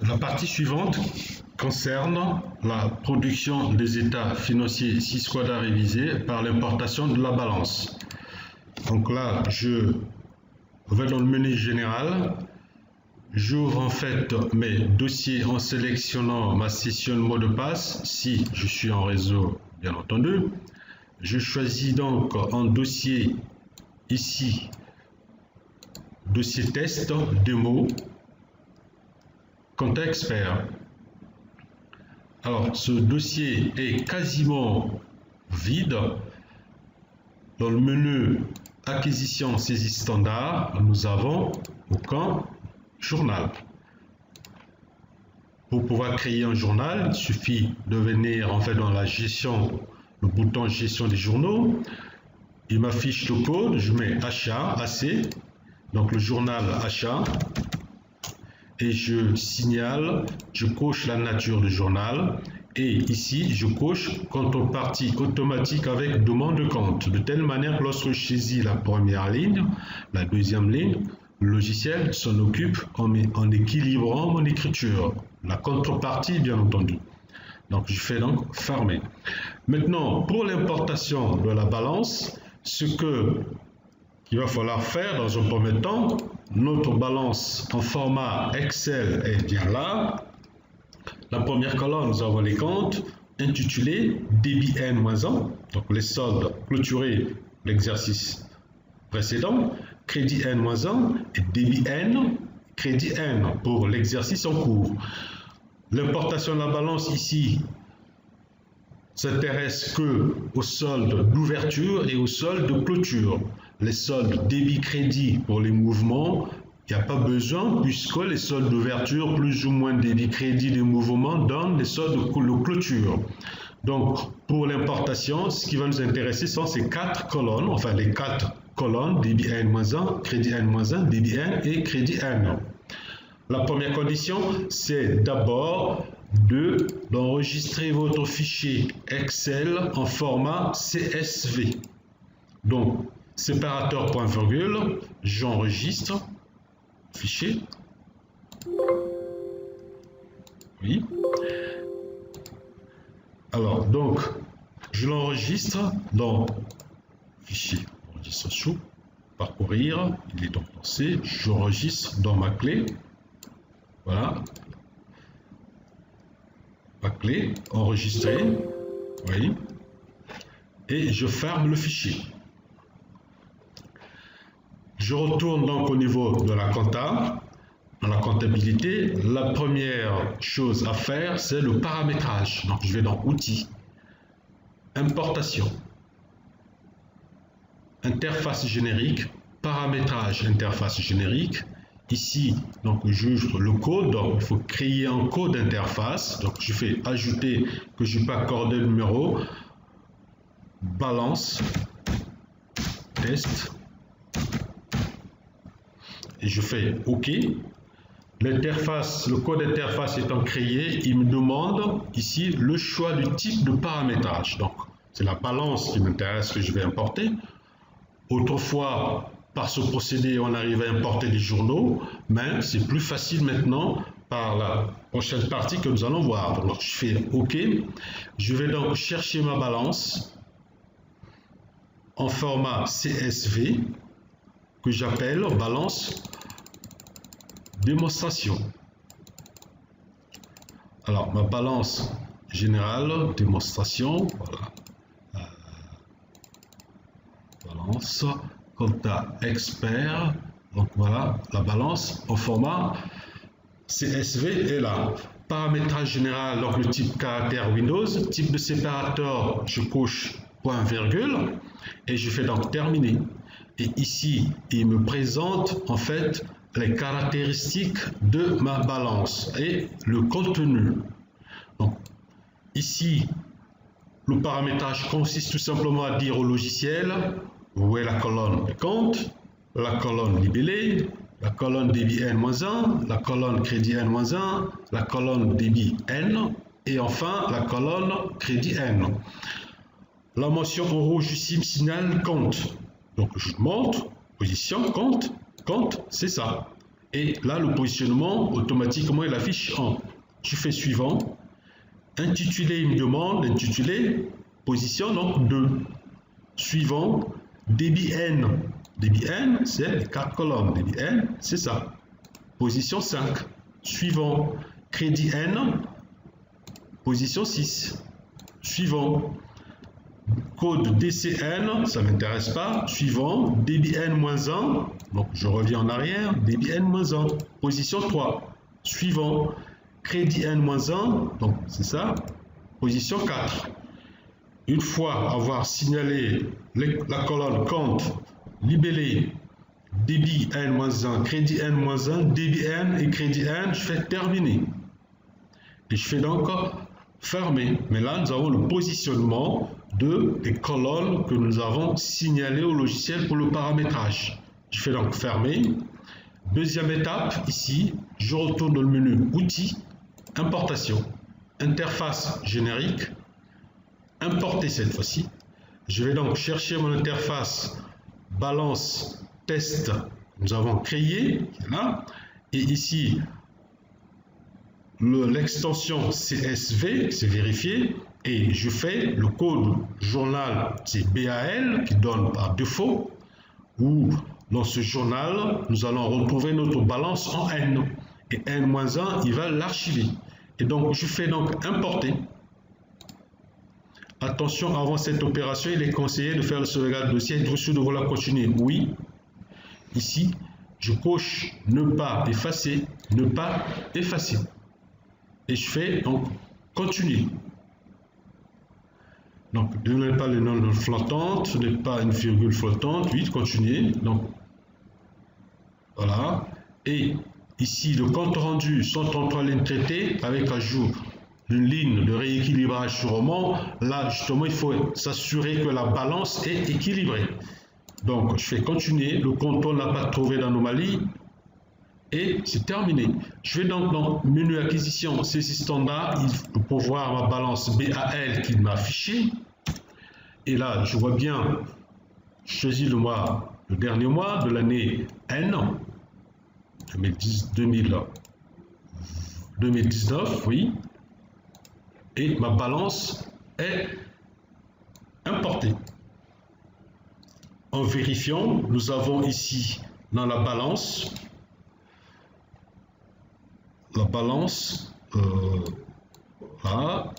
La partie suivante concerne la production des états financiers 6 quadra révisés par l'importation de la balance. Donc là, je vais dans le menu général, j'ouvre en fait mes dossiers en sélectionnant ma session de mot de passe, si je suis en réseau bien entendu. Je choisis donc en dossier ici, dossier test, démo, compte expert. Alors ce dossier est quasiment vide. Dans le menu acquisition saisie standard, nous avons aucun journal. Pour pouvoir créer un journal, il suffit de venir en fait dans la gestion, le bouton gestion des journaux. Il m'affiche le code, je mets achat, AC, donc le journal achat, et je signale, je coche la nature du journal, et ici je coche contrepartie automatique avec demande de compte, de telle manière que lorsque je saisis la première ligne, la deuxième ligne, le logiciel s'en occupe en équilibrant mon écriture, la contrepartie bien entendu. Donc je fais donc fermer. Maintenant pour l'importation de la balance, ce qu'il va falloir faire dans un premier temps, notre balance en format Excel est bien là. La première colonne, nous avons les comptes intitulés débit N-1, donc les soldes clôturés l'exercice précédent, crédit N-1 et débit N, crédit N pour l'exercice en cours. L'importation de la balance ici s'intéresse que aux soldes d'ouverture et aux soldes de clôture. Les soldes débit-crédit pour les mouvements, il n'y a pas besoin puisque les soldes d'ouverture plus ou moins débit-crédit des mouvements donnent les soldes de clôture. Donc pour l'importation, ce qui va nous intéresser sont ces quatre colonnes, enfin les quatre colonnes débit N-1, crédit N-1, débit N et crédit N. La première condition, c'est d'abord d'enregistrer votre fichier Excel en format CSV. Donc, séparateur point virgule, j'enregistre fichier. Oui. Alors, donc, je l'enregistre dans fichier, enregistre sous, parcourir, il est donc lancé, j'enregistre dans ma clé. Voilà. Ma clé, enregistrer, oui, et je ferme le fichier. Je retourne donc au niveau de la compta, dans la comptabilité. La première chose à faire, c'est le paramétrage. Donc je vais dans Outils, Importation, Interface générique, Paramétrage, interface générique. Ici, donc j'ouvre le code, donc il faut créer un code d'interface. Donc je fais ajouter que je peux accorder le numéro, balance, test, et je fais OK. L'interface, le code d'interface étant créé, il me demande ici le choix du type de paramétrage. Donc c'est la balance qui m'intéresse que je vais importer. Autrefois, par ce procédé, on arrive à importer des journaux, mais c'est plus facile maintenant par la prochaine partie que nous allons voir. Donc, je fais OK. Je vais donc chercher ma balance en format CSV que j'appelle balance démonstration. Alors, ma balance générale, démonstration, voilà. Balance. Compta expert, donc voilà, la balance en format CSV est là. Paramétrage général, donc le type caractère Windows, type de séparateur, je coche point virgule et je fais donc terminer. Et ici, il me présente en fait les caractéristiques de ma balance et le contenu. Donc ici, le paramétrage consiste tout simplement à dire au logiciel: où est la colonne des comptes, la colonne libellée, la colonne débit N-1, la colonne crédit N-1, la colonne débit N et enfin la colonne crédit N. La mention en rouge ici me signale compte. Donc je monte, position, compte, c'est ça. Et là, le positionnement, automatiquement, il affiche en. Je fais suivant. Intitulé, il me demande, intitulé, position, donc 2. Suivant, débit N. Débit N, c'est 4 colonnes. Débit N, c'est ça. Position 5. Suivant, crédit N, position 6. Suivant, code DCN, ça ne m'intéresse pas. Suivant, débit N-1, donc je reviens en arrière, débit N-1, position 3. Suivant, crédit N-1, donc c'est ça, position 4. Une fois avoir signalé la colonne compte, libellé, débit N-1, crédit N-1, débit N et crédit N, je fais terminer. Et je fais donc fermer. Mais là, nous avons le positionnement des colonnes que nous avons signalées au logiciel pour le paramétrage. Je fais donc fermer. Deuxième étape, ici, je retourne dans le menu Outils, Importation, Interface générique, importer cette fois-ci. Je vais donc chercher mon interface balance test que nous avons créé, là, et ici, l'extension CSV, c'est vérifié, et je fais le code journal, c'est BAL, qui donne par défaut, où dans ce journal, nous allons retrouver notre balance en N, et N-1, il va l'archiver. Et donc, je fais donc importer. Attention, avant cette opération, il est conseillé de faire le sauvegarde dossier. Êtes-vous sûr de vouloir continuer? Oui. Ici, je coche ne pas effacer, ne pas effacer. Et je fais donc continuer. Donc, ne donnez pas le nom de flottante, ce n'est pas une virgule flottante. Oui, continuer. Donc, voilà. Et ici, le compte rendu 133 lignes traitées avec ajout d'une ligne de rééquilibrage sur roman. Là, justement, il faut s'assurer que la balance est équilibrée. Donc, je fais continuer. Le contrôle n'a pas trouvé d'anomalie. Et c'est terminé. Je vais donc dans le menu acquisition, saisie standard, pour voir ma balance BAL qui m'a affiché. Et là, je vois bien, je choisis le dernier mois de l'année N, 2019, oui. Et ma balance est importée. En vérifiant, nous avons ici dans la balance, voilà,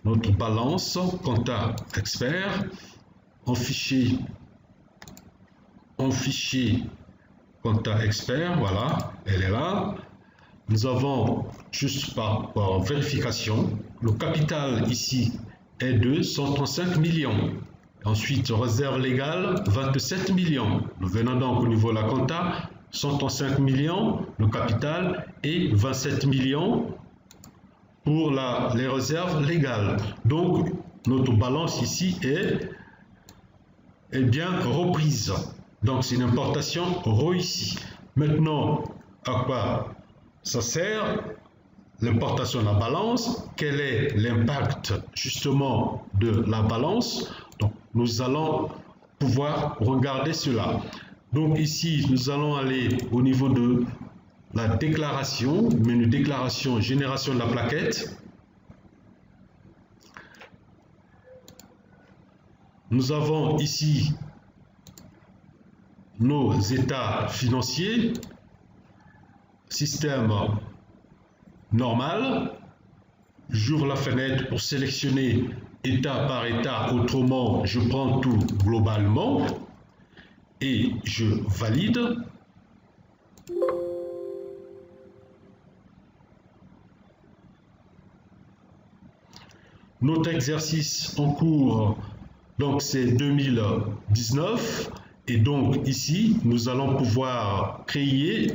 notre balance compta expert en fichier compta expert, voilà, elle est là. Nous avons juste par vérification, le capital ici est de 135 millions. Ensuite, réserve légale 27 millions. Nous venons donc au niveau de la compta, 135 millions, le capital, et 27 millions pour les réserves légales. Donc, notre balance ici est bien reprise. Donc, c'est une importation réussie. Maintenant, à quoi ça sert l'importation de la balance? Quel est l'impact justement de la balance? Donc, nous allons pouvoir regarder cela. Donc ici, nous allons aller au niveau de la déclaration, menu déclaration, génération de la plaquette. Nous avons ici nos états financiers, système normal. J'ouvre la fenêtre pour sélectionner état par état, autrement je prends tout globalement. Et je valide. Notre exercice en cours, donc c'est 2019. Et donc ici, nous allons pouvoir créer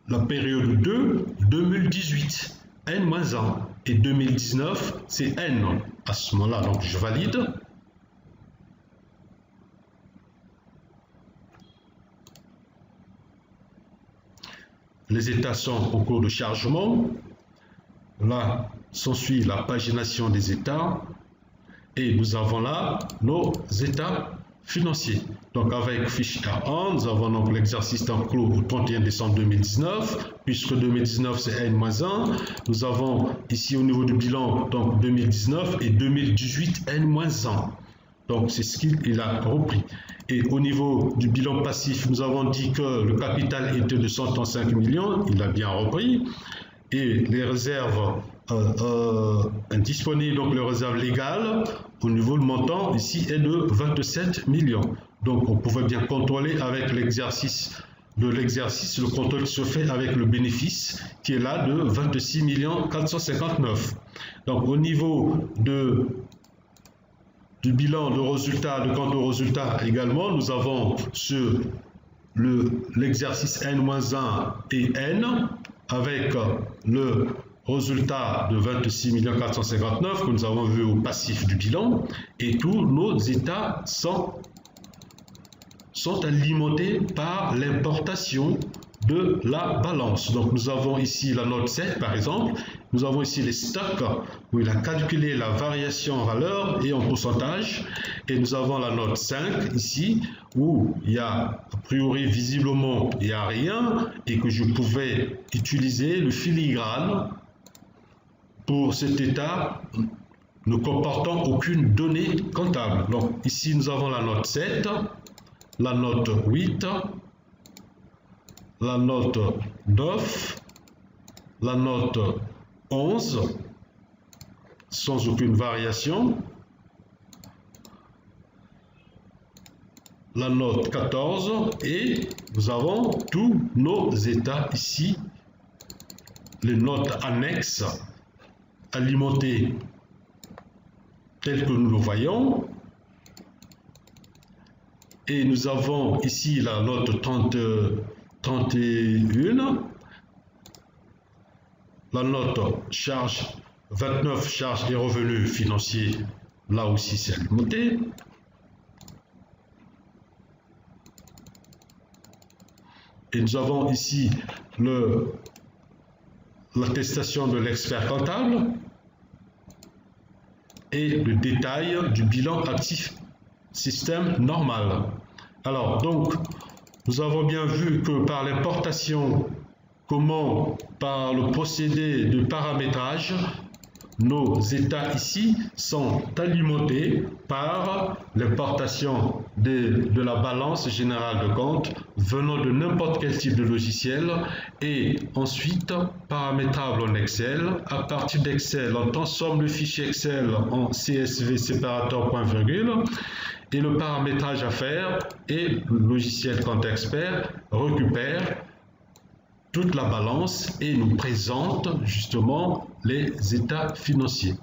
la période 2, 2018, N-1. Et 2019, c'est N. À ce moment-là, donc je valide. Les états sont au cours de chargement. Là, s'ensuit la pagination des états. Et nous avons là nos états financiers. Donc avec fiche R1, nous avons donc l'exercice temps clos au 31 décembre 2019, puisque 2019 c'est N-1. Nous avons ici au niveau du bilan donc 2019 et 2018 N-1. Donc c'est ce qu'il a repris. Et au niveau du bilan passif, nous avons dit que le capital était de 135 millions, il a bien repris. Et les réserves disponibles, donc les réserves légales, au niveau du montant ici est de 27 millions. Donc on pouvait bien contrôler avec l'exercice, le contrôle qui se fait avec le bénéfice qui est là de 26 459. Donc au niveau du bilan de résultat, de compte de résultat également, nous avons sur l'exercice N-1 et N avec le résultat de 26 459 que nous avons vu au passif du bilan, et tous nos états sont alimentés par l'importation de la balance. Donc nous avons ici la note 7 par exemple, nous avons ici les stocks où il a calculé la variation en valeur et en pourcentage, et nous avons la note 5 ici où il y a a priori visiblement il n'y a rien et que je pouvais utiliser le filigrane pour cet état ne comportant aucune donnée comptable. Donc ici nous avons la note 7, la note 8, la note 9, la note 11, sans aucune variation, la note 14, et nous avons tous nos états ici, les notes annexes alimentées telles que nous le voyons. Et nous avons ici la note 31, la note charge 29, charges et revenus financiers, là aussi c'est alimenté. Et nous avons ici l'attestation de l'expert comptable et le détail du bilan actif système normal. Alors donc nous avons bien vu que par l'importation, comment par le procédé de paramétrage, nos états ici sont alimentés par l'importation de la balance générale de compte venant de n'importe quel type de logiciel et ensuite paramétrable en Excel. À partir d'Excel, on transforme le fichier Excel en CSV séparateur point virgule et le paramétrage à faire, et le logiciel Compte Expert récupère toute la balance et nous présente justement les états financiers.